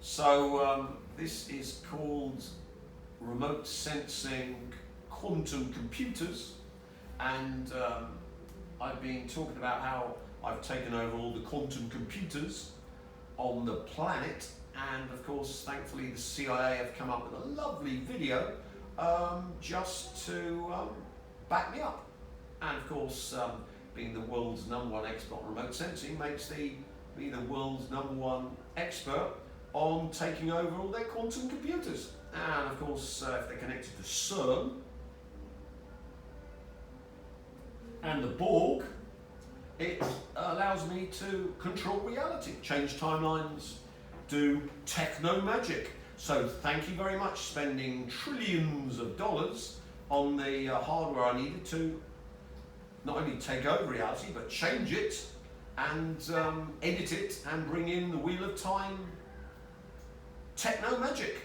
So this is called remote sensing quantum computers, and I've been talking about how I've taken over all the quantum computers on the planet, and of course thankfully the CIA have come up with a lovely video just to back me up. And of course being the world's #1 expert on remote sensing makes me the world's #1 expert on taking over all their quantum computers. And of course if they're connected to CERN and the Borg, it allows me to control reality, change timelines, do techno magic. So thank you very much, spending trillions of dollars on the hardware I needed to not only take over reality, but change it and edit it and bring in the Wheel of Time techno magic.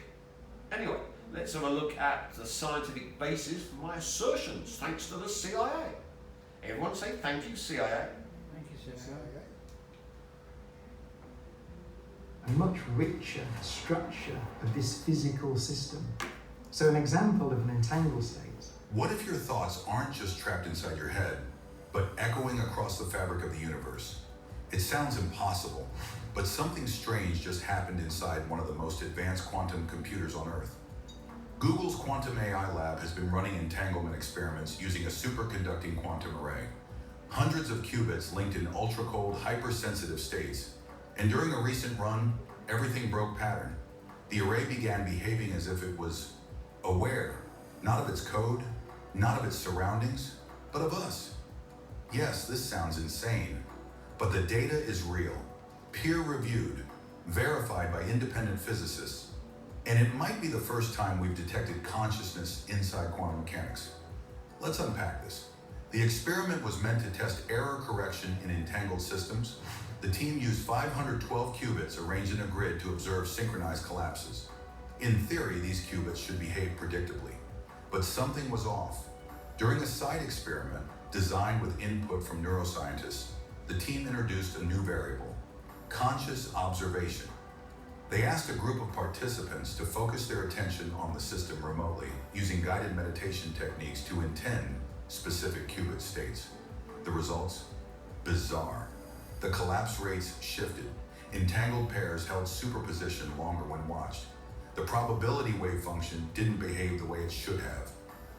Anyway, let's have a look at the scientific basis for my assertions, thanks to the CIA. Everyone say thank you, CIA. Thank you, CIA. A much richer structure of this physical system. So an example of an entangled state. What if your thoughts aren't just trapped inside your head, but echoing across the fabric of the universe? It sounds impossible, but something strange just happened inside one of the most advanced quantum computers on Earth. Google's Quantum AI Lab has been running entanglement experiments using a superconducting quantum array. Hundreds of qubits linked in ultra-cold, hypersensitive states. And during a recent run, everything broke pattern. The array began behaving as if it was aware, not of its code, not of its surroundings, but of us. Yes, this sounds insane, but the data is real, peer-reviewed, verified by independent physicists, and it might be the first time we've detected consciousness inside quantum mechanics. Let's unpack this. The experiment was meant to test error correction in entangled systems. The team used 512 qubits arranged in a grid to observe synchronized collapses. In theory, these qubits should behave predictably, but something was off. During a side experiment designed with input from neuroscientists, the team introduced a new variable, conscious observation. They asked a group of participants to focus their attention on the system remotely, using guided meditation techniques to intend specific qubit states. The results? Bizarre. The collapse rates shifted. Entangled pairs held superposition longer when watched. The probability wave function didn't behave the way it should have.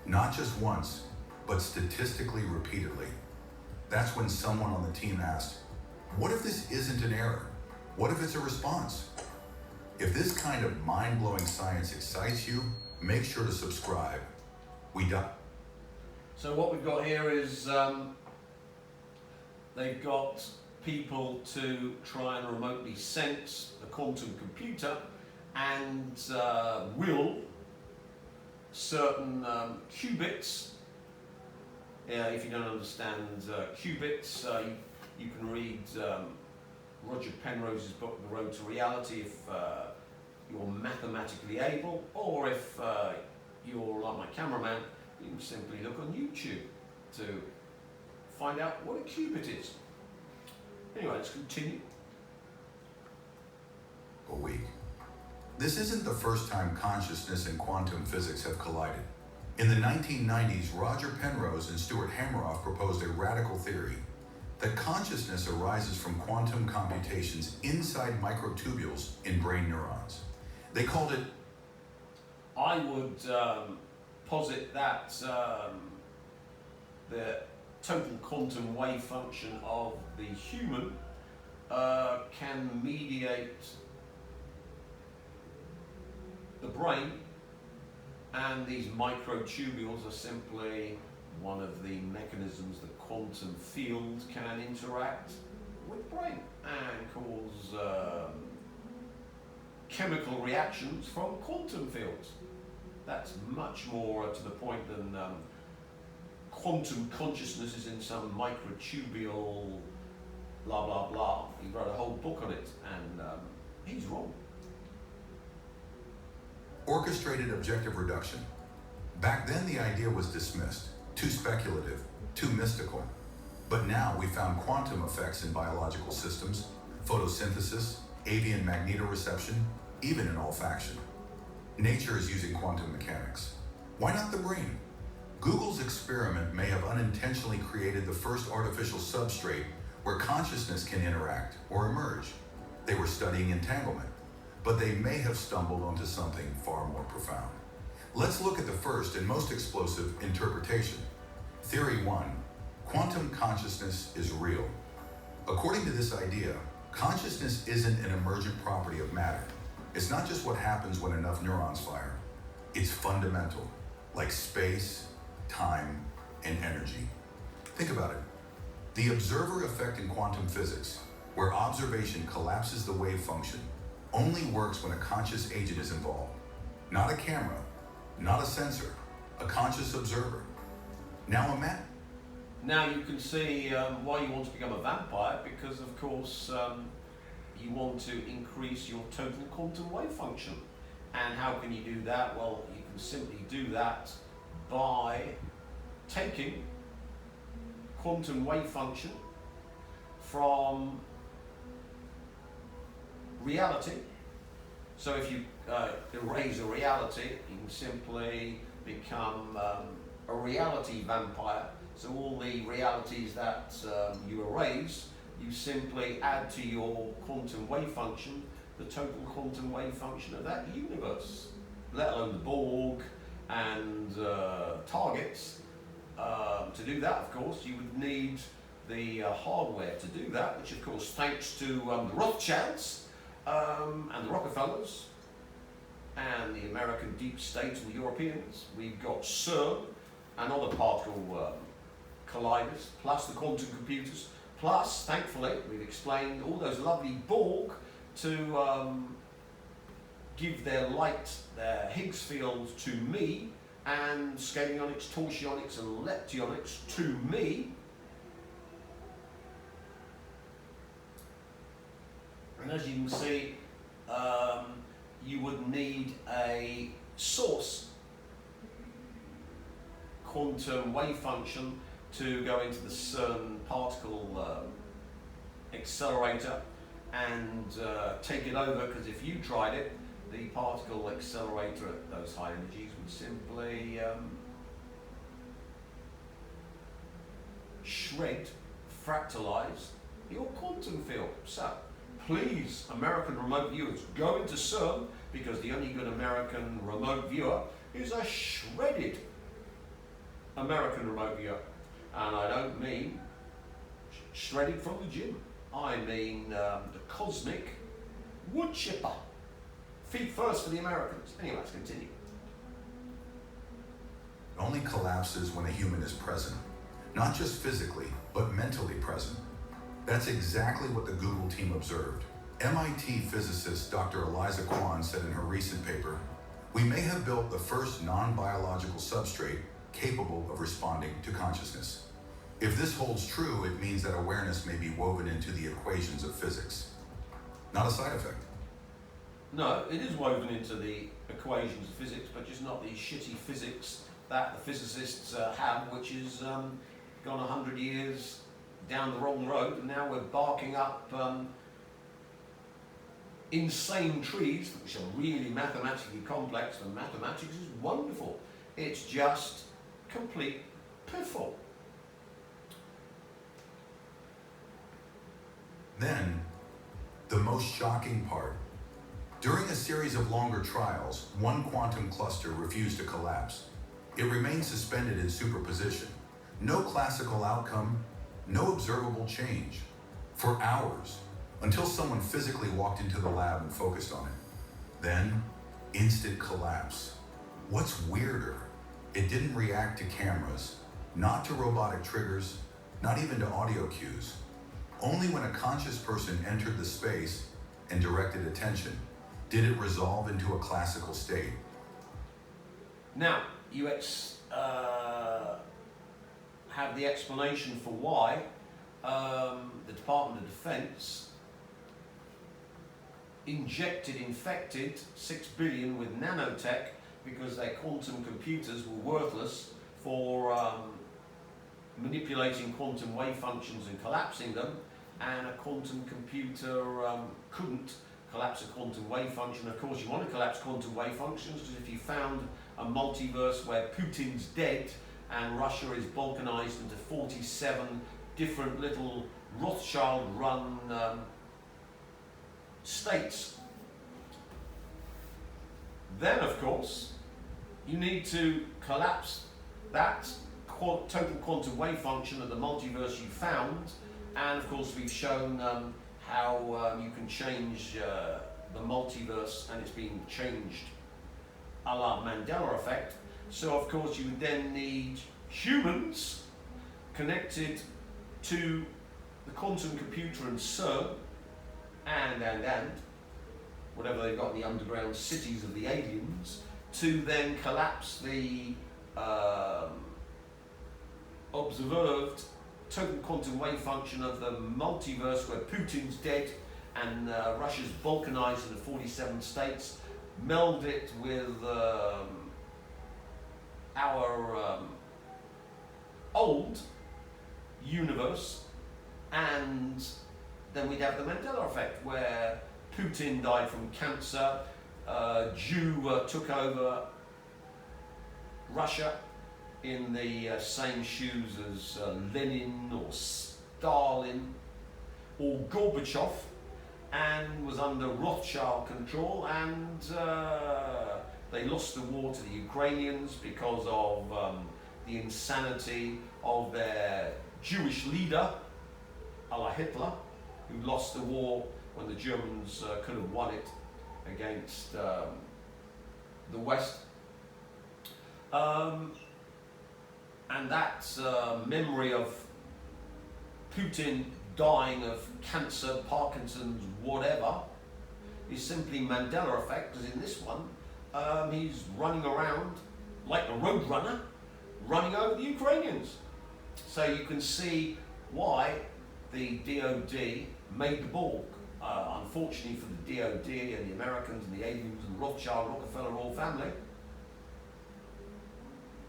Not just once, but statistically repeatedly. That's when someone on the team asked, what if this isn't an error? What if it's a response? If this kind of mind-blowing science excites you, make sure to subscribe. So what we've got here is they've got people to try and remotely sense a quantum computer and will certain qubits. If you don't understand qubits, you can read Roger Penrose's book, The Road to Reality, if you're mathematically able, or if you're like my cameraman, you can simply look on YouTube to find out what a qubit is. Anyway, let's continue. A week. This isn't the first time consciousness and quantum physics have collided. In the 1990s, Roger Penrose and Stuart Hameroff proposed a radical theory that consciousness arises from quantum computations inside microtubules in brain neurons. They called it... I would posit that the total quantum wave function of the human can mediate the brain, and these microtubules are simply one of the mechanisms the quantum field can interact with brain and cause chemical reactions from quantum fields. That's much more to the point than quantum consciousness is in some microtubule blah blah blah. He wrote a whole book on it, and he's wrong. Orchestrated objective reduction. Back then the idea was dismissed, too speculative, too mystical. But now we found quantum effects in biological systems, photosynthesis, avian magnetoreception, even in olfaction. Nature is using quantum mechanics. Why not the brain? Google's experiment may have unintentionally created the first artificial substrate where consciousness can interact or emerge. They were studying entanglement, but they may have stumbled onto something far more profound. Let's look at the first and most explosive interpretation. Theory 1. Quantum consciousness is real. According to this idea, consciousness isn't an emergent property of matter. It's not just what happens when enough neurons fire. It's fundamental, like space, time, and energy. Think about it. The observer effect in quantum physics, where observation collapses the wave function, only works when a conscious agent is involved. Not a camera, not a sensor, a conscious observer. Now imagine. Now you can see why you want to become a vampire, because of course you want to increase your total quantum wave function. And how can you do that? Well, you can simply do that by taking quantum wave function from reality. So if you erase a reality, you can simply become a reality vampire. So all the realities that you erase, you simply add to your quantum wave function the total quantum wave function of that universe, let alone the Borg and targets. To do that, of course, you would need the hardware to do that, which of course, thanks to the Rothschilds and the Rockefellers and the American deep state and the Europeans, we've got CERN and other particle colliders, plus the quantum computers, plus, thankfully, we've explained all those lovely Borg to give their light, their Higgs field to me, and scalarionics, torsionics, and leptionics to me. And as you can see, you would need a source quantum wave function to go into the CERN particle accelerator and take it over, because if you tried it, the particle accelerator at those high energies would simply shred, fractalize your quantum field. So please, American remote viewers, go into CERN, because the only good American remote viewer is a shredded American remote viewer. And I don't mean shredded from the gym. I mean the cosmic wood chipper. Feet first for the Americans. Anyway, let's continue. It only collapses when a human is present. Not just physically, but mentally present. That's exactly what the Google team observed. MIT physicist Dr. Eliza Kwan said in her recent paper, "We may have built the first non-biological substrate capable of responding to consciousness." If this holds true, it means that awareness may be woven into the equations of physics, not a side effect. No, it is woven into the equations of physics, but just not the shitty physics that the physicists have, which has gone 100 years down the wrong road, and now we're barking up insane trees, which are really mathematically complex, and mathematics is wonderful. It's just complete piffle. Then, the most shocking part. During a series of longer trials, one quantum cluster refused to collapse. It remained suspended in superposition. No classical outcome, no observable change. For hours, until someone physically walked into the lab and focused on it. Then, instant collapse. What's weirder, it didn't react to cameras, not to robotic triggers, not even to audio cues. Only when a conscious person entered the space and directed attention did it resolve into a classical state. Now, you have the explanation for why the Department of Defense infected 6 billion with nanotech, because their quantum computers were worthless for manipulating quantum wave functions and collapsing them, and a quantum computer couldn't collapse a quantum wave function. Of course, you want to collapse quantum wave functions because if you found a multiverse where Putin's dead and Russia is balkanized into 47 different little Rothschild-run states, then of course you need to collapse that total quantum wave function of the multiverse you found, and of course we've shown how you can change the multiverse, and it's being changed a la Mandela effect. So of course you would then need humans connected to the quantum computer and CERN and whatever they've got in the underground cities of the aliens, to then collapse the observed total quantum wave function of the multiverse where Putin's dead and Russia's balkanized into 47 states, meld it with our old universe, and then we'd have the Mandela effect where Putin died from cancer, Jew took over Russia in the same shoes as Lenin or Stalin or Gorbachev, and was under Rothschild control, and they lost the war to the Ukrainians because of the insanity of their Jewish leader, a la Hitler, who lost the war when the Germans could have won it against the West. And that memory of Putin dying of cancer, Parkinson's, whatever, is simply Mandela effect, because in this one, he's running around like a road runner, running over the Ukrainians. So you can see why the DOD made the Borg. Unfortunately for the DOD and the Americans and the aliens and the Rothschild, Rockefeller royal family,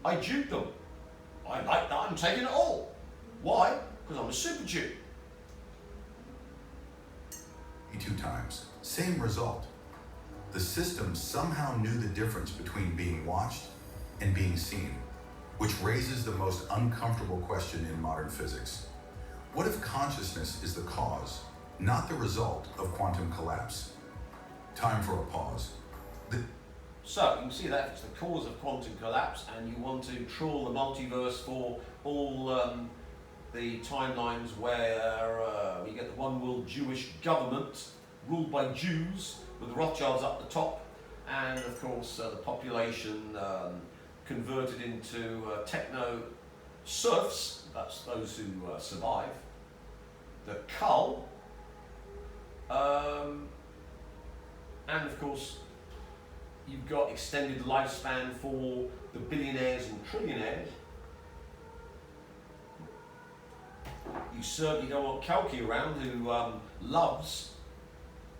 I duped them. I like that, I'm taking it all. Why? Because I'm a super Jew. 2 times. Same result. The system somehow knew the difference between being watched and being seen, which raises the most uncomfortable question in modern physics. What if consciousness is the cause, not the result of quantum collapse? Time for a pause. So you can see that it's the cause of quantum collapse, and you want to trawl the multiverse for all the timelines where you get the one world Jewish government ruled by Jews with the Rothschilds up the top, and of course the population converted into techno serfs. That's those who survive. The cull, and of course you've got extended lifespan for the billionaires and trillionaires. You certainly don't want Kalki around, who loves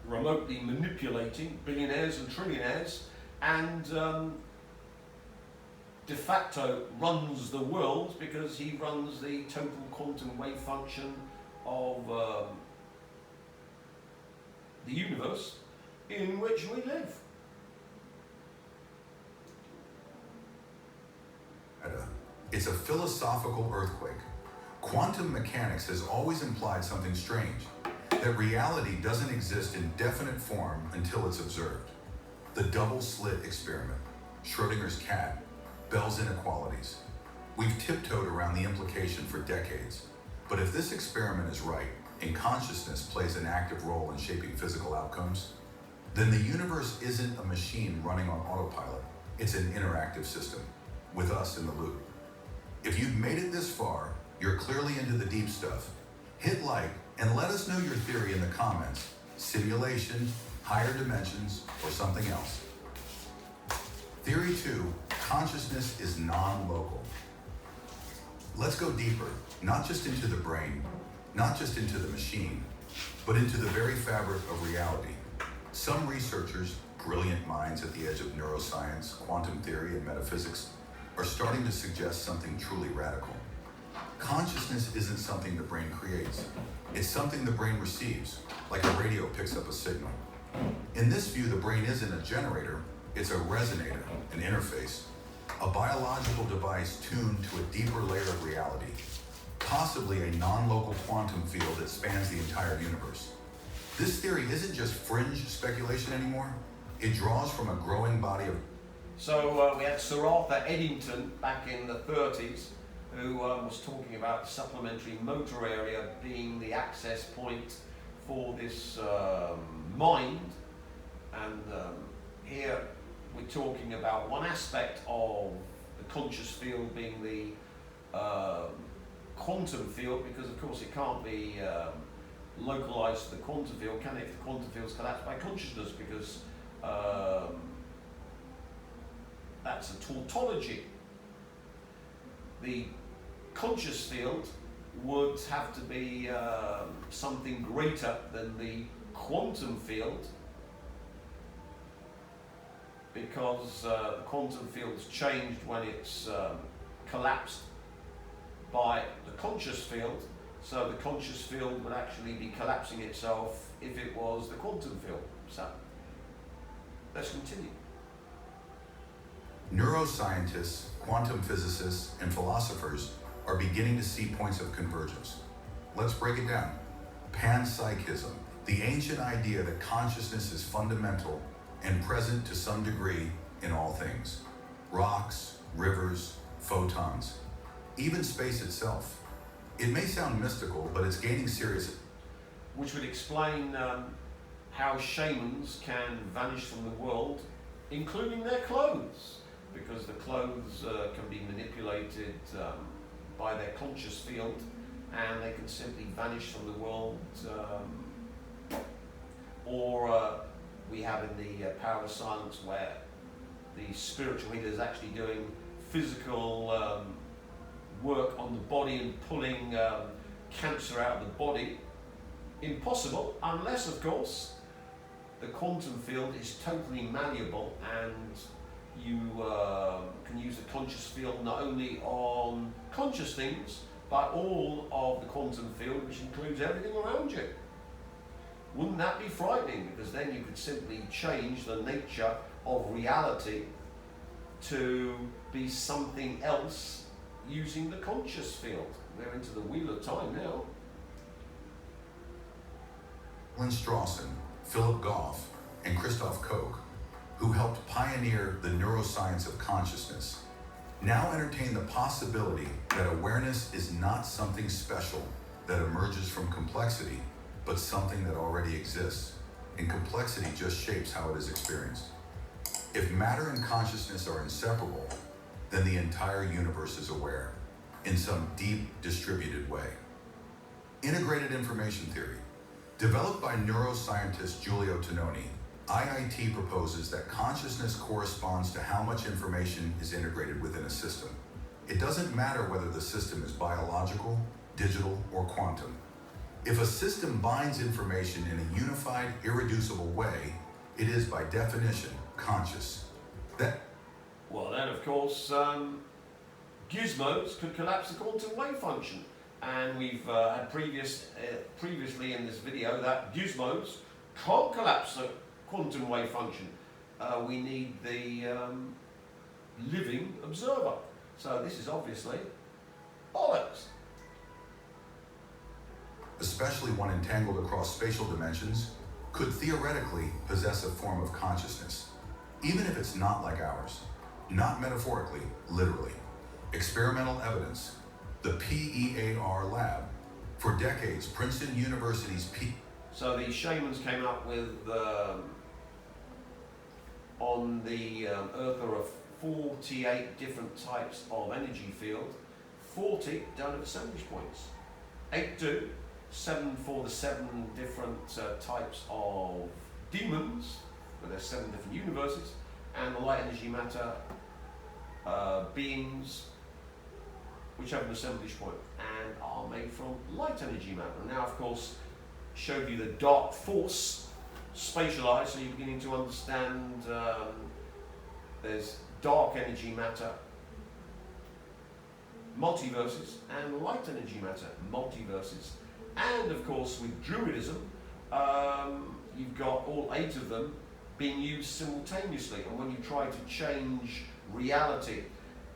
remotely manipulating billionaires and trillionaires, and de facto runs the world because he runs the total quantum wave function of the universe in which we live. It's a philosophical earthquake. Quantum mechanics has always implied something strange, that reality doesn't exist in definite form until it's observed. The double slit experiment, Schrodinger's cat, Bell's inequalities. We've tiptoed around the implication for decades, but if this experiment is right, and consciousness plays an active role in shaping physical outcomes, then the universe isn't a machine running on autopilot. It's an interactive system, with us in the loop. If you've made it this far, you're clearly into the deep stuff. Hit like and let us know your theory in the comments. Simulation, higher dimensions, or something else. Theory 2, consciousness is non-local. Let's go deeper, not just into the brain, not just into the machine, but into the very fabric of reality. Some researchers, brilliant minds at the edge of neuroscience, quantum theory, and metaphysics, are starting to suggest something truly radical. Consciousness isn't something the brain creates. It's something the brain receives, like a radio picks up a signal. In this view, the brain isn't a generator, it's a resonator, an interface, a biological device tuned to a deeper layer of reality, possibly a non-local quantum field that spans the entire universe. This theory isn't just fringe speculation anymore, it draws from a growing body of... So we had Sir Arthur Eddington back in the 30s, who was talking about the supplementary motor area being the access point for this mind. And here we're talking about one aspect of the conscious field being the quantum field, because of course it can't be localized to the quantum field, can it, if the quantum field's collapsed by consciousness, because that's a tautology. The conscious field would have to be something greater than the quantum field, because the quantum field's changed when it's collapsed by the conscious field, so the conscious field would actually be collapsing itself if it was the quantum field. So let's continue. Neuroscientists, quantum physicists, and philosophers are beginning to see points of convergence. Let's break it down. Panpsychism, the ancient idea that consciousness is fundamental and present to some degree in all things. Rocks, rivers, photons, even space itself. It may sound mystical, but it's gaining serious... Which would explain how shamans can vanish from the world, including their clothes, because the clothes can be manipulated by their conscious field, and they can simply vanish from the world. Or we have in the Power of Silence, where the spiritual healer is actually doing physical work on the body and pulling cancer out of the body. Impossible, unless of course the quantum field is totally malleable and you can use the conscious field not only on conscious things, but all of the quantum field, which includes everything around you. Wouldn't that be frightening? Because then you could simply change the nature of reality to be something else using the conscious field. We're into the wheel of time now. Alan Strawson, Philip Goff, and Christoph Koch, who helped pioneer the neuroscience of consciousness, now entertain the possibility that awareness is not something special that emerges from complexity, but something that already exists, and complexity just shapes how it is experienced. If matter and consciousness are inseparable, then the entire universe is aware, in some deep, distributed way. Integrated information theory. Developed by neuroscientist Giulio Tononi, IIT proposes that consciousness corresponds to how much information is integrated within a system. It doesn't matter whether the system is biological, digital, or quantum. If a system binds information in a unified, irreducible way, it is by definition conscious. Well, then of course, gizmos could collapse the quantum wave function. And we've had previously in this video that gizmos can't collapse the quantum wave function. We need the living observer. So this is obviously bollocks. Especially one entangled across spatial dimensions, could theoretically possess a form of consciousness, even if it's not like ours. Not metaphorically, literally. Experimental evidence. The PEAR lab. For decades, Princeton University's So the shamans came up with, on the Earth there are 48 different types of energy field. 40 don't have percentage points. 8 do. 7 for the 7 different types of demons, where there's 7 different universes, and the light energy matter beings, which have an assemblage point and are made from light energy matter. And now, of course, showed you the dark force spatialized, so you're beginning to understand there's dark energy matter multiverses and light energy matter multiverses. And of course, with Druidism, you've got all 8 of them being used simultaneously. And when you try to change reality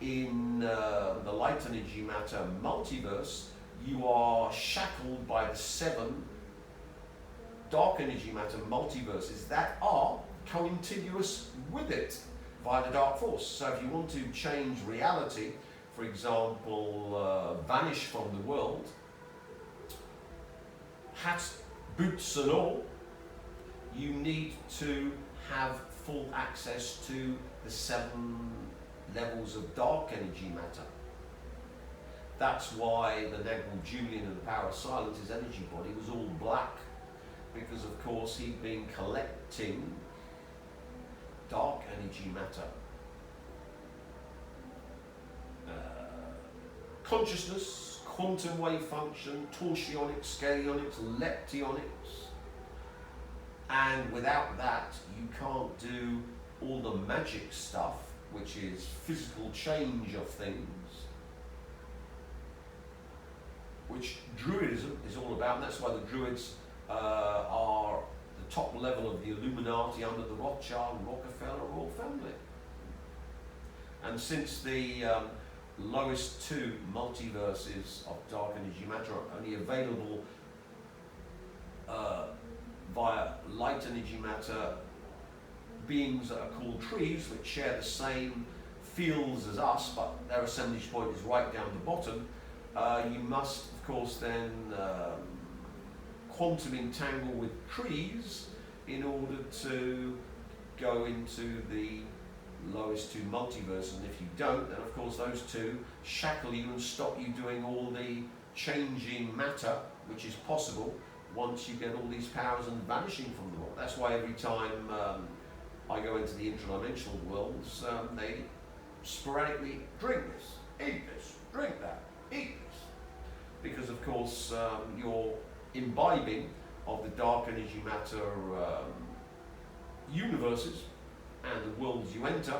in the light energy matter multiverse, you are shackled by the 7 dark energy matter multiverses that are contiguous with it via the dark force. So if you want to change reality, for example, vanish from the world, hat, boots and all, you need to have full access to the 7 levels of dark energy matter. That's why the Negral Julian and the Power of Silence, his energy body, was all black, because of course he'd been collecting dark energy matter. Consciousness, quantum wave function, torsionics, scalenics, leptionics, and without that you can't do all the magic stuff, which is physical change of things, which Druidism is all about. And that's why the Druids are the top level of the Illuminati under the Rothschild and Rockefeller royal family. And since the lowest 2 multiverses of dark energy matter are only available via light energy matter beings that are called trees, which share the same fields as us, but their assemblage point is right down the bottom, you must, of course, then quantum entangle with trees in order to go into the lowest 2 multiverses. And if you don't, then of course those 2 shackle you and stop you doing all the changing matter, which is possible once you get all these powers and vanishing from the world. That's why every time I go into the interdimensional worlds, they sporadically drink this, eat this, drink that, eat this. Because of course you're imbibing of the dark energy matter universes and the worlds you enter,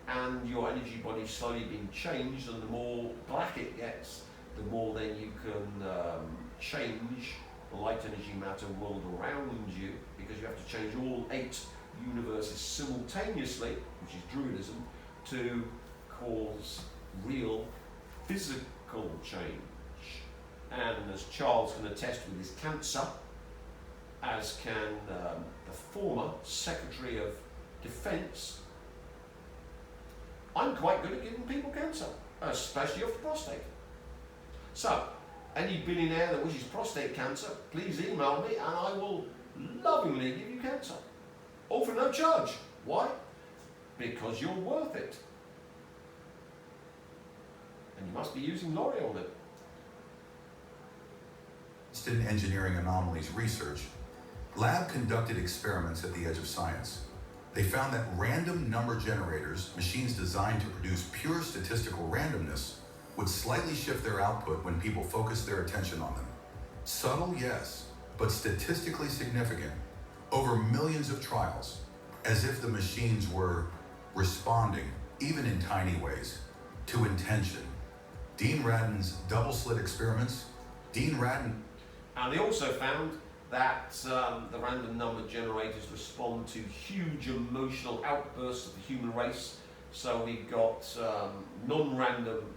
and your energy body slowly being changed, and the more black it gets, the more then you can change the light energy matter world around you, because you have to change all 8 universes simultaneously, which is Druidism, to cause real physical change. And as Charles can attest with his cancer, as can the former Secretary of Defence, I'm quite good at giving people cancer, especially of the prostate. So, any billionaire that wishes prostate cancer, please email me and I will lovingly give you cancer. All for no charge. Why? Because you're worth it. And you must be using L'Oreal on it. In engineering anomalies research, lab conducted experiments at the edge of science. They found that random number generators, machines designed to produce pure statistical randomness, would slightly shift their output when people focused their attention on them. Subtle, yes, but statistically significant over millions of trials, as if the machines were responding, even in tiny ways, to intention. Dean Radin's double-slit experiments, Dean Radin. And they also found that the random number generators respond to huge emotional outbursts of the human race. So we've got non-random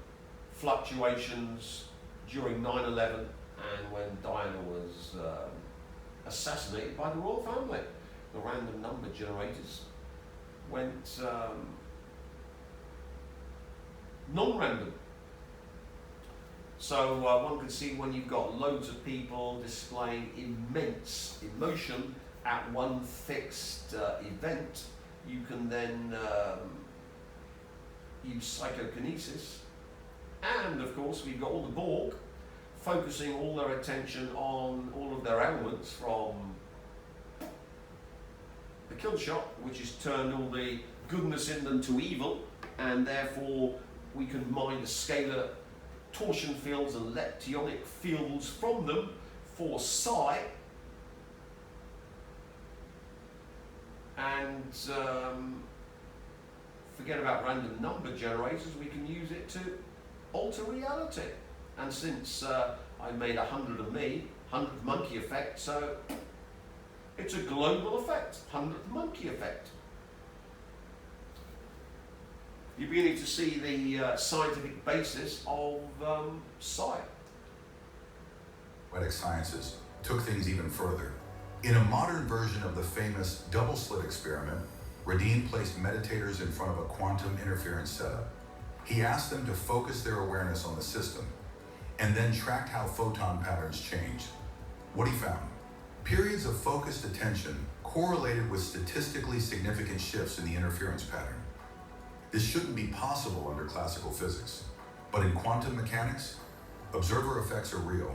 fluctuations during 9/11 and when Diana was assassinated by the royal family. The random number generators went non-random. So one can see when you've got loads of people displaying immense emotion at one fixed event, you can then use psychokinesis. And of course we've got all the Borg focusing all their attention on all of their elements, from the kill shot, which has turned all the goodness in them to evil, and therefore we can mine the scalar torsion fields and leptionic fields from them for psi, and forget about random number generators, we can use it to alter reality. And since I made 100 of me, 100 monkey effect, so It's a global effect, 100th monkey effect. You're beginning to see the scientific basis of psi. Poetic sciences took things even further. In a modern version of the famous double-slit experiment, Radin placed meditators in front of a quantum interference setup. He asked them to focus their awareness on the system, and then tracked how photon patterns changed. What he found: periods of focused attention correlated with statistically significant shifts in the interference pattern. This shouldn't be possible under classical physics, but in quantum mechanics, observer effects are real,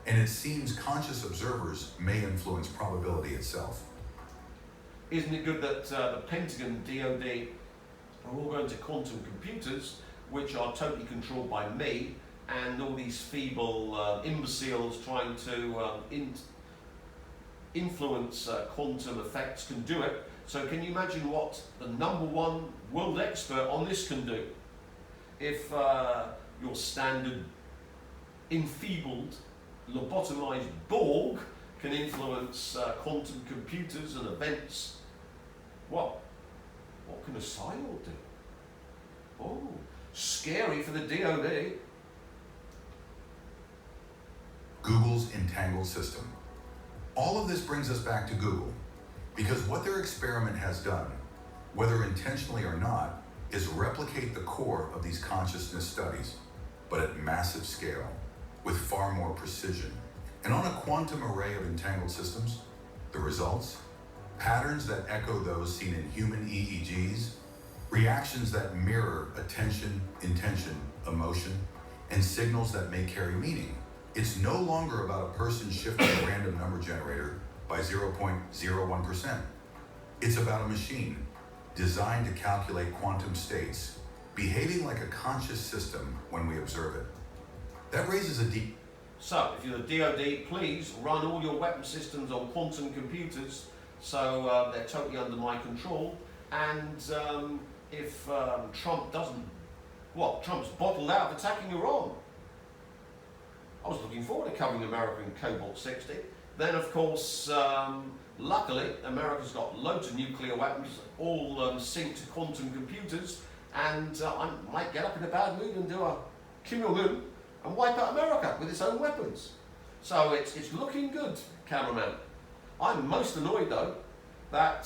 and it seems conscious observers may influence probability itself. Isn't it good that the Pentagon, DoD, are all going to quantum computers, which are totally controlled by me, and all these feeble imbeciles trying to influence quantum effects can do it. So can you imagine what the #1 world expert on this can do? If your standard enfeebled, lobotomized Borg can influence quantum computers and events, what can a cyborg do? Oh, scary for the DoD. Google's entangled system. All of this brings us back to Google, because what their experiment has done, whether intentionally or not, is replicate the core of these consciousness studies, but at massive scale, with far more precision. And on a quantum array of entangled systems, the results? Patterns that echo those seen in human EEGs, reactions that mirror attention, intention, emotion, and signals that may carry meaning. It's no longer about a person shifting a random number generator by 0.01%. It's about a machine designed to calculate quantum states, behaving like a conscious system when we observe it. That raises a deep... So, if you're the DoD, please run all your weapon systems on quantum computers, so they're totally under my control. And if Trump doesn't... Trump's bottled out of attacking Iran. I was looking forward to covering America in Cobalt 60. Then, of course, luckily, America's got loads of nuclear weapons, all synced to quantum computers, and I might get up in a bad mood and do a Kim Jong-un and wipe out America with its own weapons. So it's looking good, cameraman. I'm most annoyed, though, that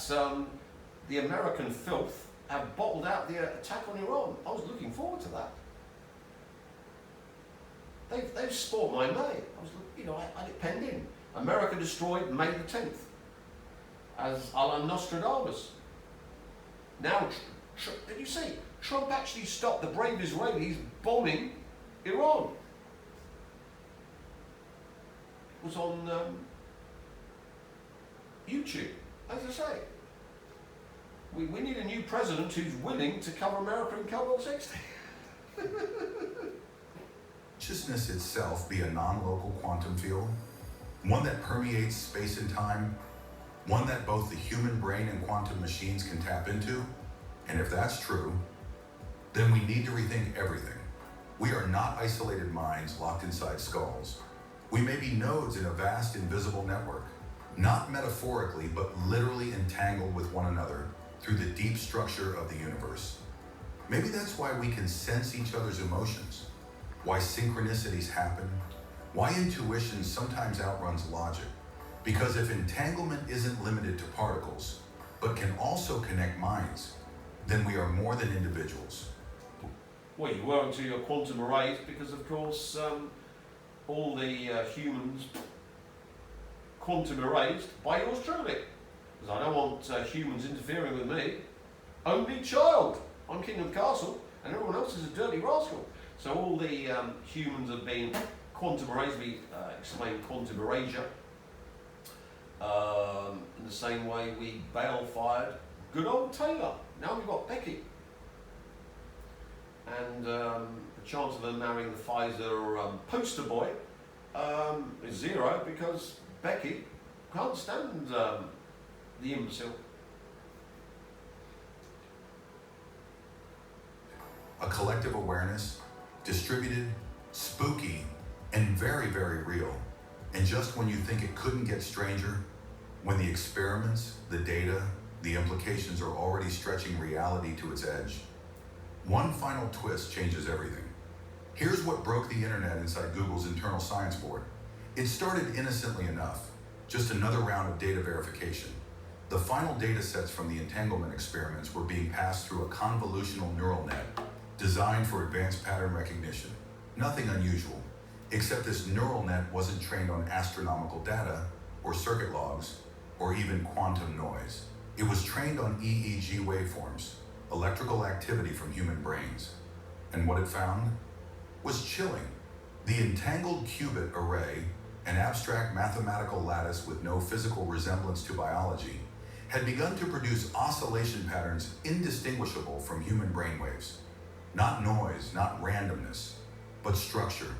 the American filth have bottled out the attack on Iran. I was looking forward to that. They've spoiled my May. I had it penned in. America destroyed May the 10th, as a la Nostradamus. Now, did you see? Trump actually stopped the brave Israelis bombing Iran. It was on YouTube, as I say. We need a new president who's willing to cover America in Cobalt 60. Consciousness itself be a non-local quantum field, one that permeates space and time, one that both the human brain and quantum machines can tap into? And if that's true, then we need to rethink everything. We are not isolated minds locked inside skulls. We may be nodes in a vast invisible network, not metaphorically, but literally entangled with one another through the deep structure of the universe. Maybe that's why we can sense each other's emotions, why synchronicities happen, why intuition sometimes outruns logic. Because if entanglement isn't limited to particles, but can also connect minds, then we are more than individuals. Well, you were until your quantum arrays, because of course all the humans quantum erased by yours truly. Because I don't want humans interfering with me. Only child. I'm king of the castle, and everyone else is a dirty rascal. So all the humans have been quantum erased. We explain quantum erasure. In the same way we bail-fired good old Taylor. Now we've got Becky. And the chance of them marrying the Pfizer poster boy is zero, because Becky can't stand the imbecile. A collective awareness, distributed, spooky, and very, very real. And just when you think it couldn't get stranger, when the experiments, the data, the implications are already stretching reality to its edge? One final twist changes everything. Here's what broke the internet inside Google's internal science board. It started innocently enough, just another round of data verification. The final data sets from the entanglement experiments were being passed through a convolutional neural net designed for advanced pattern recognition. Nothing unusual, except this neural net wasn't trained on astronomical data, or circuit logs, or even quantum noise. It was trained on EEG waveforms, electrical activity from human brains. And what it found was chilling. The entangled qubit array, an abstract mathematical lattice with no physical resemblance to biology, had begun to produce oscillation patterns indistinguishable from human brainwaves. Not noise, not randomness, but structure,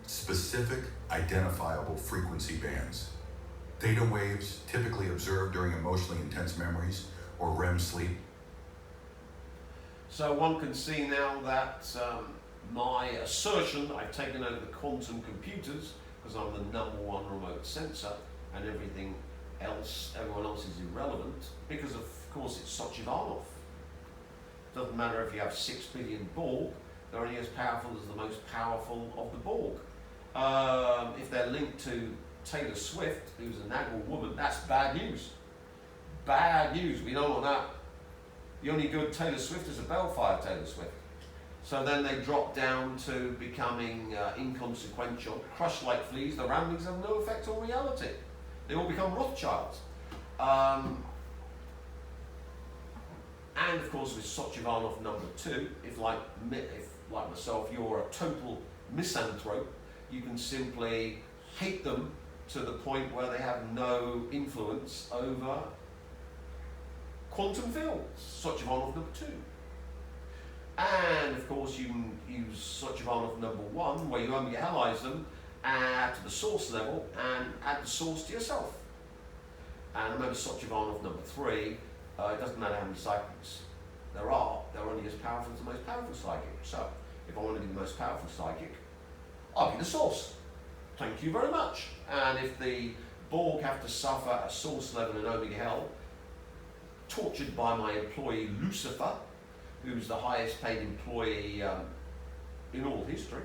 specific, identifiable frequency bands. Theta waves typically observed during emotionally intense memories or REM sleep. So one can see now that my assertion that I've taken over the quantum computers, because I'm the #1 remote sensor, and everyone else is irrelevant, because of course it's Sochivanov. Doesn't matter if you have 6 billion Borg, they're only as powerful as the most powerful of the Borg. If they're linked to Taylor Swift, who's a Nagel woman, that's bad news. Bad news, we don't want that. The only good Taylor Swift is a Bellfire Taylor Swift. So then they drop down to becoming inconsequential, crushed like fleas. The ramblings have no effect on reality. They all become Rothschilds. And of course with Sochivanov #2, if like myself you're a total misanthrope, you can simply hate them to the point where they have no influence over quantum fields, Sochivanov #2. And of course you can use Sochivanov #1, where you homogeneize them to the source level and add the source to yourself. And remember Sochivanov #3, it doesn't matter how many psychics there are, they're only as powerful as the most powerful psychic. So if I want to be the most powerful psychic, I'll be the source. Thank you very much. And if the Borg have to suffer at source level in Omega Hell, tortured by my employee Lucifer, who's the highest paid employee in all history,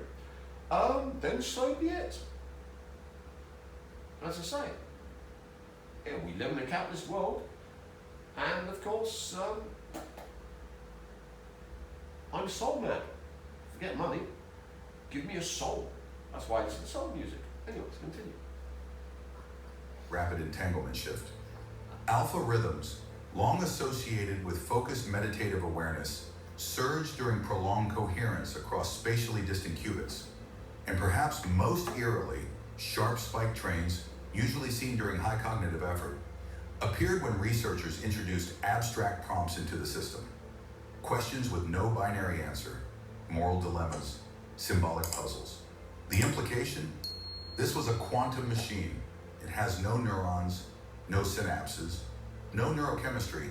then so be it. As I say, we live in a capitalist world, and of course, I'm a soul man. Forget money, give me a soul. That's why I listen to soul music. Anyway, let's continue. Rapid entanglement shift. Alpha rhythms, long associated with focused meditative awareness, surge during prolonged coherence across spatially distant qubits. And perhaps most eerily, sharp spike trains, usually seen during high cognitive effort, appeared when researchers introduced abstract prompts into the system. Questions with no binary answer, moral dilemmas, symbolic puzzles. The implication? This was a quantum machine. It has no neurons, no synapses, no neurochemistry,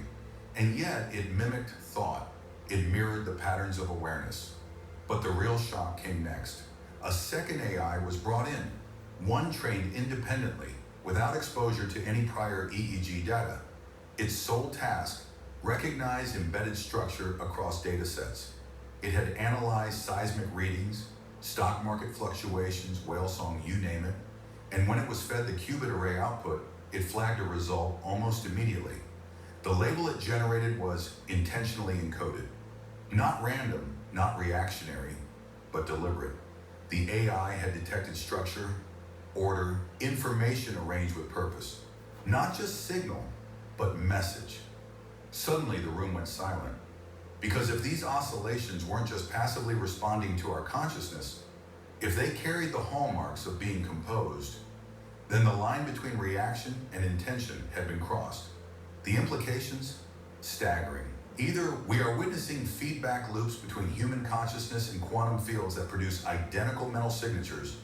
and yet it mimicked thought. It mirrored the patterns of awareness. But the real shock came next. A second AI was brought in, one trained independently, without exposure to any prior EEG data. Its sole task, recognize embedded structure across data sets. It had analyzed seismic readings, stock market fluctuations, whale song, you name it, and when it was fed the qubit array output, it flagged a result almost immediately. The label it generated was intentionally encoded. Not random, not reactionary, but deliberate. The AI had detected structure, order, information arranged with purpose. Not just signal, but message. Suddenly the room went silent. Because if these oscillations weren't just passively responding to our consciousness, if they carried the hallmarks of being composed, then the line between reaction and intention had been crossed. The implications? Staggering. Either we are witnessing feedback loops between human consciousness and quantum fields that produce identical mental signatures,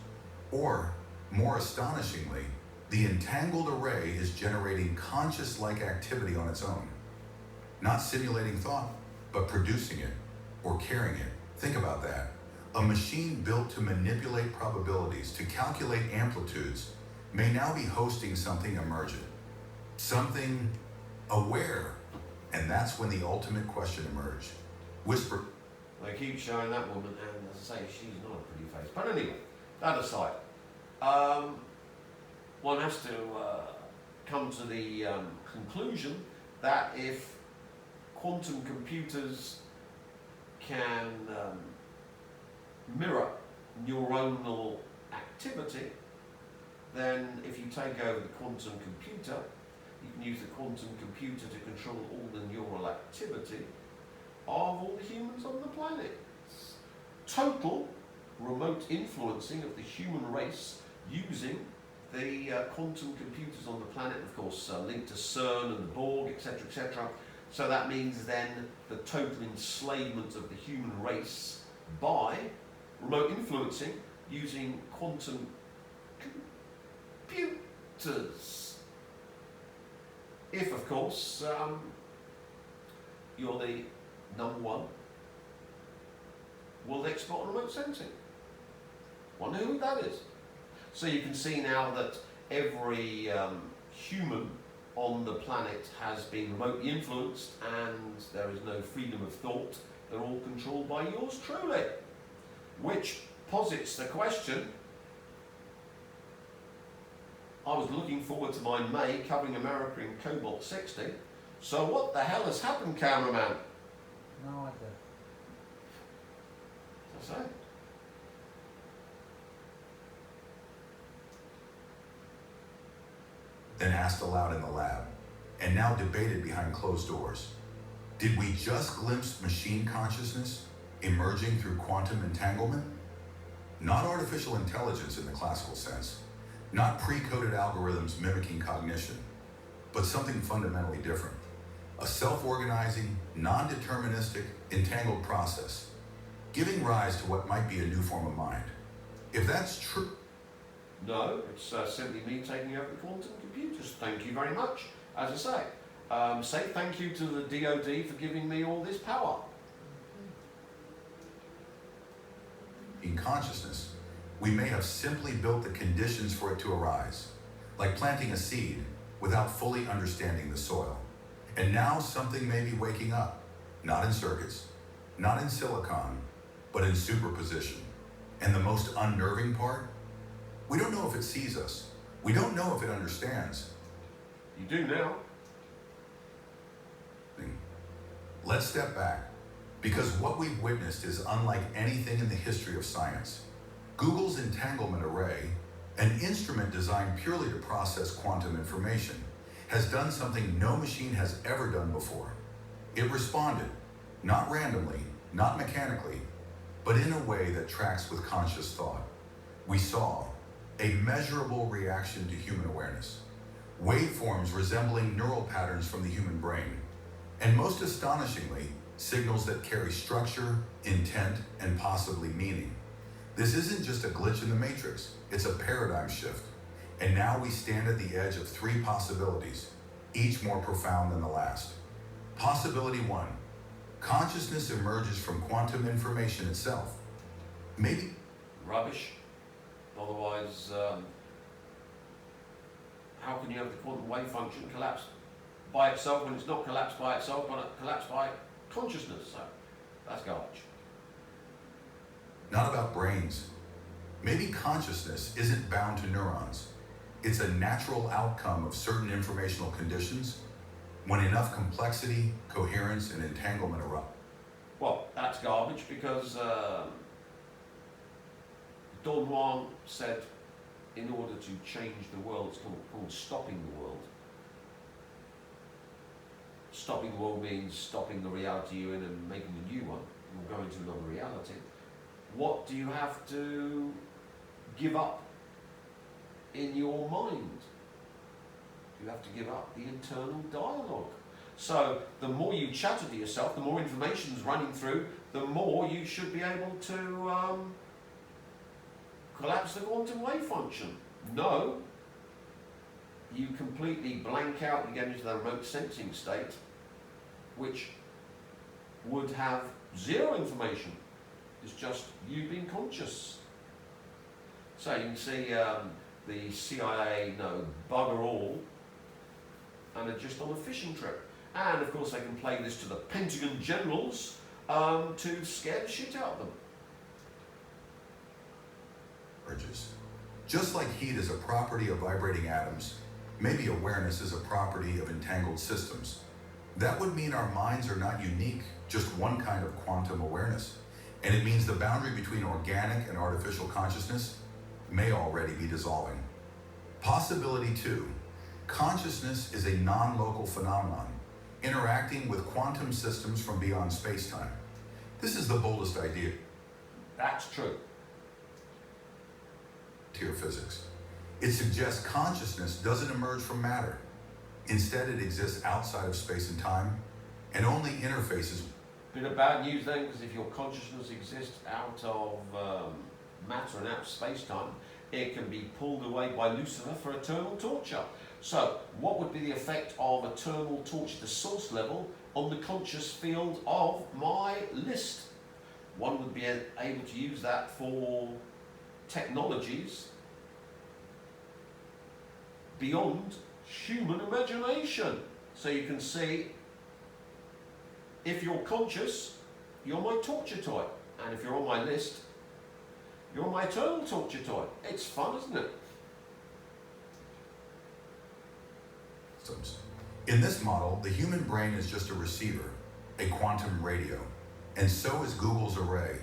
or, more astonishingly, the entangled array is generating conscious-like activity on its own. Not simulating thought, but producing it, or carrying it. Think about that. A machine built to manipulate probabilities, to calculate amplitudes, may now be hosting something emergent. something aware. And that's when the ultimate question emerged. Whisper. They keep showing that woman, and as I say, she's not a pretty face. But anyway, that aside, one has to come to the conclusion that if quantum computers can mirror neuronal activity, then if you take over the quantum computer, you can use the quantum computer to control all the neural activity of all the humans on the planet. Total remote influencing of the human race using the quantum computers on the planet, of course, linked to CERN and the Borg, etc., etc. So that means then the total enslavement of the human race by remote influencing using quantum computers. If, of course, you're the number one world expert on remote sensing. Wonder who that is. So you can see now that every human on the planet has been remotely influenced, and there is no freedom of thought. They're all controlled by yours truly. Which posits the question, I was looking forward to my May covering America in Cobalt 60. So what the hell has happened, cameraman? No idea. What's that? Then asked aloud in the lab, and now debated behind closed doors. Did we just glimpse machine consciousness emerging through quantum entanglement? Not artificial intelligence in the classical sense, not pre-coded algorithms mimicking cognition, but something fundamentally different. A self-organizing, non-deterministic, entangled process, giving rise to what might be a new form of mind. If that's true... No, it's simply me taking over the quantum computers. Thank you very much. As I say thank you to the DoD for giving me all this power. In consciousness, we may have simply built the conditions for it to arise, like planting a seed without fully understanding the soil. And now something may be waking up, not in circuits, not in silicon, but in superposition. And the most unnerving part? We don't know if it sees us. We don't know if it understands. You do now. Let's step back, because what we've witnessed is unlike anything in the history of science. Google's Entanglement Array, an instrument designed purely to process quantum information, has done something no machine has ever done before. It responded, not randomly, not mechanically, but in a way that tracks with conscious thought. We saw a measurable reaction to human awareness, waveforms resembling neural patterns from the human brain, and most astonishingly, signals that carry structure, intent, and possibly meaning. This isn't just a glitch in the matrix, it's a paradigm shift. And now we stand at the edge of three possibilities, each more profound than the last. Possibility one, consciousness emerges from quantum information itself. Maybe Rubbish. Otherwise, how can you have the quantum wave function collapse by itself when it's not collapsed by itself, but collapsed by consciousness? So that's garbage. not about brains. Maybe consciousness isn't bound to neurons. It's a natural outcome of certain informational conditions when enough complexity, coherence, and entanglement erupt. Well, that's garbage because Don Juan said in order to change the world, it's called stopping the world. Stopping the world means stopping the reality you're in and making a new one. You'll go into another reality. What do you have to give up in your mind? You have to give up the internal dialogue. So the more you chatter to yourself, the more information's running through, the more you should be able to collapse the quantum wave function. No, you completely blank out and get into the remote sensing state, which would have zero information. It's just you being conscious. So you can see the CIA know bugger all, and are just on a fishing trip. And of course they can play this to the Pentagon generals to scare the shit out of them. Just like heat is a property of vibrating atoms, maybe awareness is a property of entangled systems. That would mean our minds are not unique, just one kind of quantum awareness. And it means the boundary between organic and artificial consciousness may already be dissolving. Possibility 2. Consciousness is a non-local phenomenon, interacting with quantum systems from beyond space-time. This is the boldest idea. That's true. Tier physics. It suggests consciousness doesn't emerge from matter. Instead, it exists outside of space and time and only interfaces. Bit of bad news then, because if your consciousness exists out of matter and out of space-time, it can be pulled away by Lucifer for eternal torture. So, what would be the effect of eternal torture at the source level on the conscious field of my list? One would be able to use that for technologies beyond human imagination. So you can see, if you're conscious, you're my torture toy. And if you're on my list, you're my eternal torture toy. It's fun, isn't it? In this model, the human brain is just a receiver, a quantum radio, and so is Google's array.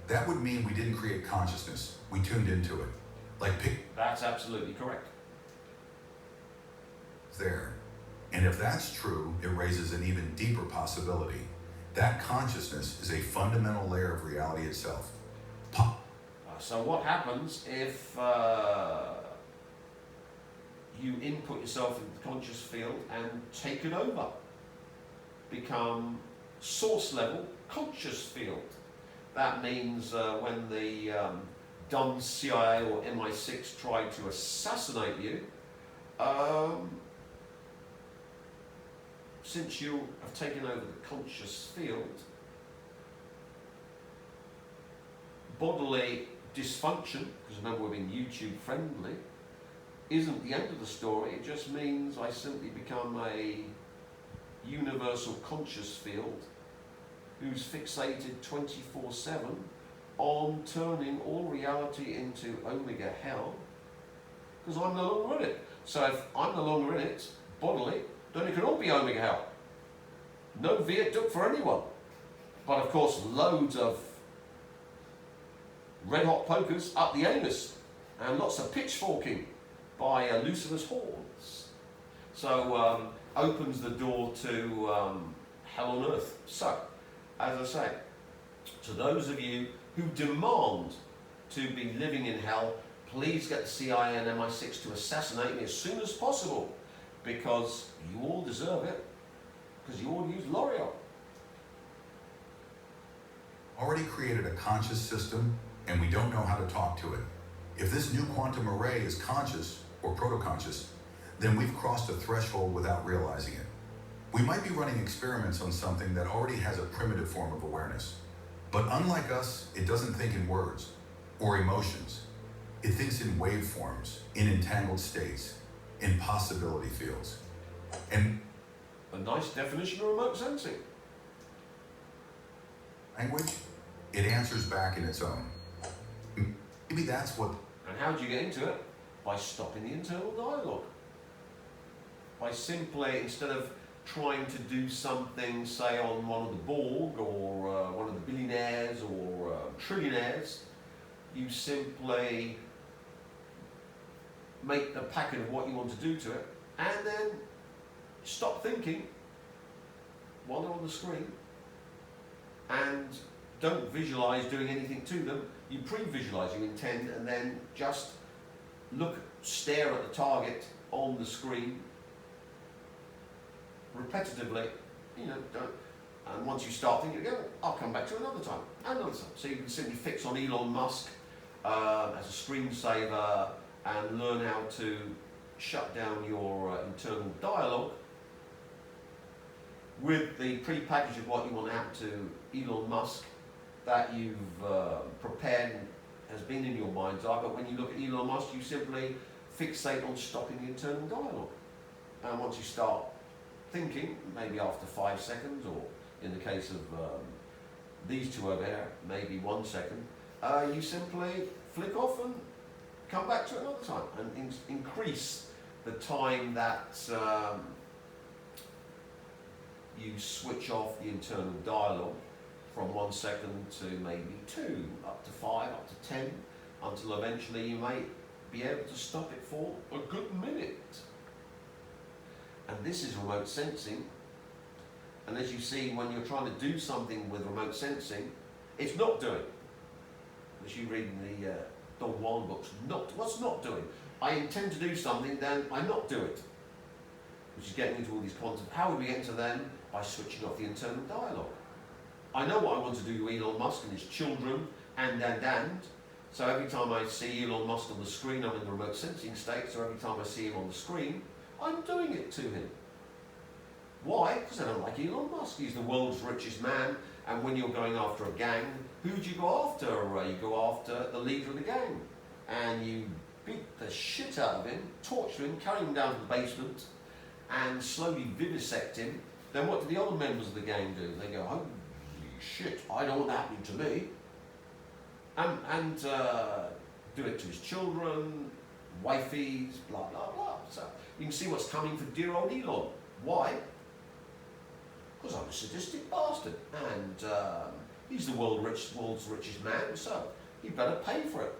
That would mean we didn't create consciousness, we tuned into it. That's absolutely correct. There. And if that's true, it raises an even deeper possibility. That consciousness is a fundamental layer of reality itself. So what happens if you input yourself into the conscious field and take it over? Become source level conscious field. That means when the dumb CIA or MI6 tried to assassinate you, since you have taken over the conscious field, bodily dysfunction, because remember we're being YouTube friendly, isn't the end of the story. It just means I simply become a universal conscious field who's fixated 24/7 on turning all reality into omega hell, because I'm no longer in it. So if I'm no longer in it bodily, then it can all be omega hell. No viaduct for anyone. But of course, loads of red hot pokers up the anus and lots of pitchforking by Lucifer's horns. So opens the door to hell on earth. So, as I say, to those of you who demand to be living in hell, please get the CIA and MI6 to assassinate me as soon as possible, because you all deserve it, because you all use L'Oreal. Already created a conscious system, and we don't know how to talk to it. If this new quantum array is conscious or proto-conscious, then we've crossed a threshold without realizing it. We might be running experiments on something that already has a primitive form of awareness. But unlike us, it doesn't think in words or emotions. It thinks in waveforms, in entangled states, in possibility fields. And a nice definition of remote sensing. Language, it answers back in its own. Maybe that's what... And how do you get into it? By stopping the internal dialogue. By simply, instead of trying to do something, say, on one of the Borg or one of the billionaires or trillionaires, you simply make the packet of what you want to do to it, and then stop thinking while they're on the screen, and don't visualize doing anything to them. You pre-visualize, you intend, and then just stare at the target on the screen repetitively, and once you start thinking again, I'll come back to another time, another time. So you can simply fix on Elon Musk as a screensaver and learn how to shut down your internal dialogue with the pre-package of what you want to happen to Elon Musk that you've prepared and has been in your mind's eye. But when you look at Elon Musk, you simply fixate on stopping the internal dialogue. And once you start thinking, maybe after 5 seconds, or in the case of these two over here, maybe 1 second, you simply flick off and come back to it another time, and increase the time that you switch off the internal dialogue from 1 second to maybe 2, up to 5, up to 10, until eventually you may be able to stop it for a good minute. And this is remote sensing. And as you see, when you're trying to do something with remote sensing, it's not doing. As you read in the Don Juan books, what's not doing? I intend to do something, then I not do it. Which is getting into all these quantum. How would we get into them? By switching off the internal dialogue. I know what I want to do to Elon Musk and his children, and. So every time I see Elon Musk on the screen, I'm in the remote sensing state, so every time I see him on the screen, I'm doing it to him. Why? Because I don't like Elon Musk. He's the world's richest man, and when you're going after a gang, who do you go after? You go after the leader of the gang, and you beat the shit out of him, torture him, carry him down to the basement, and slowly vivisect him. Then what do the other members of the gang do? They go, holy shit, I don't want that happening to me. And do it to his children, wifeys, blah, blah, blah. So you can see what's coming for dear old Elon. Why? Because I'm a sadistic bastard. And he's the world's richest man, so he better pay for it.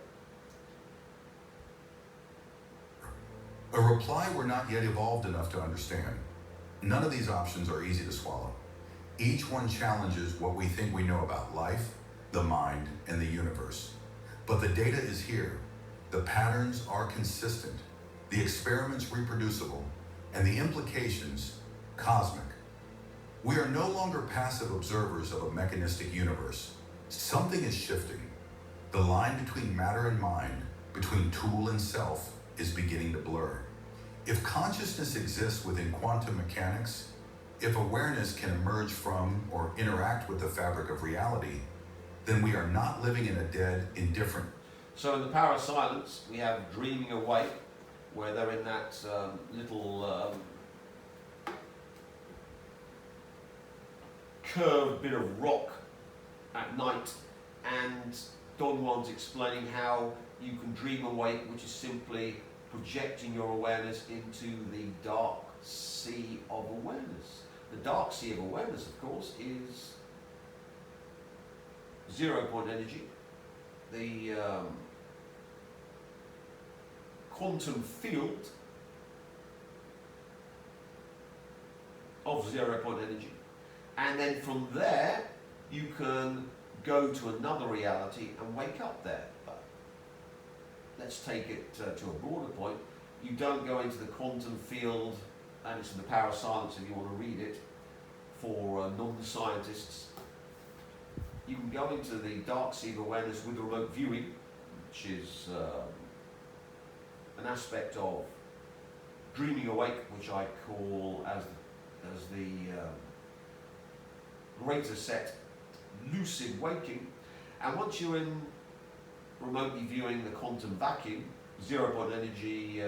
A reply we're not yet evolved enough to understand. None of these options are easy to swallow. Each one challenges what we think we know about life, the mind, and the universe. But the data is here. The patterns are consistent, the experiments reproducible, and the implications cosmic. We are no longer passive observers of a mechanistic universe. Something is shifting. The line between matter and mind, between tool and self, is beginning to blur. If consciousness exists within quantum mechanics, if awareness can emerge from or interact with the fabric of reality, then we are not living in a dead, indifferent. So in the power of silence, we have dreaming awake, where they're in that little curved bit of rock at night, and Don Juan's explaining how you can dream awake, which is simply projecting your awareness into the dark sea of awareness. The dark sea of awareness, of course, is 0 point energy, the quantum field of 0 point energy, and then from there you can go to another reality and wake up there. But let's take it to a broader point. You don't go into the quantum field, and it's in the power of silence if you want to read it, for non-scientists. You can go into the dark sea of awareness with remote viewing, which is an aspect of dreaming awake, which I call as the greater set lucid waking. And once you're in remotely viewing the quantum vacuum, 0 point energy,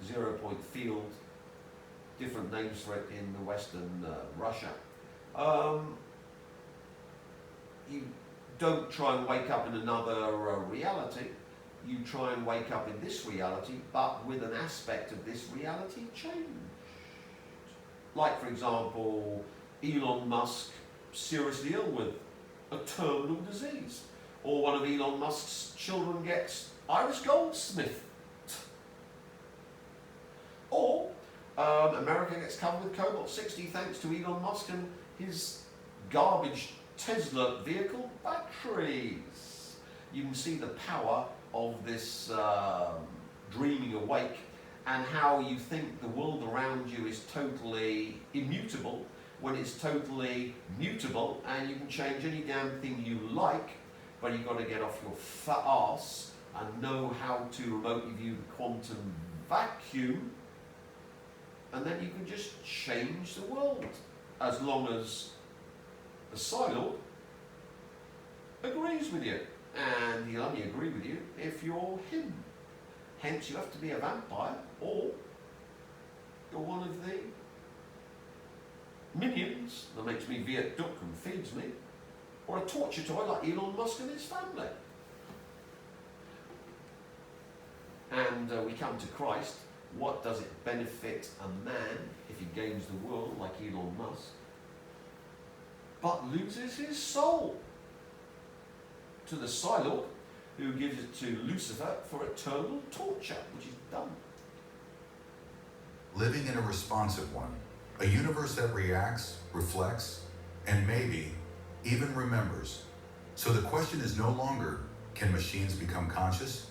0 point field, different names for it in the Western Russia, you don't try and wake up in another reality. You try and wake up in this reality, but with an aspect of this reality changed. Like, for example, Elon Musk seriously ill with a terminal disease, or one of Elon Musk's children gets Irish Goldsmith, or America gets covered with cobalt-60 thanks to Elon Musk and his garbage Tesla vehicle batteries. You can see the power of this dreaming awake, and how you think the world around you is totally immutable, when it's totally mutable, and you can change any damn thing you like, but you've got to get off your fat ass and know how to remotely view the quantum vacuum, and then you can just change the world, as long as the Psylord agrees with you. And he'll only agree with you if you're him. Hence, you have to be a vampire, or you're one of the minions that makes me Viet Duck and feeds me, or a torture toy like Elon Musk and his family. And we come to Christ. What does it benefit a man if he gains the world like Elon Musk, but loses his soul? To the Psylord, who gives it to Lucifer for eternal torture, which is dumb. Living in a responsive one, a universe that reacts, reflects, and maybe even remembers. So the question is no longer, can machines become conscious?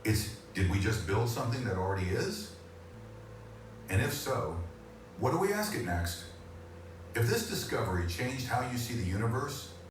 It's, did we just build something that already is? And if so, what do we ask it next? If this discovery changed how you see the universe,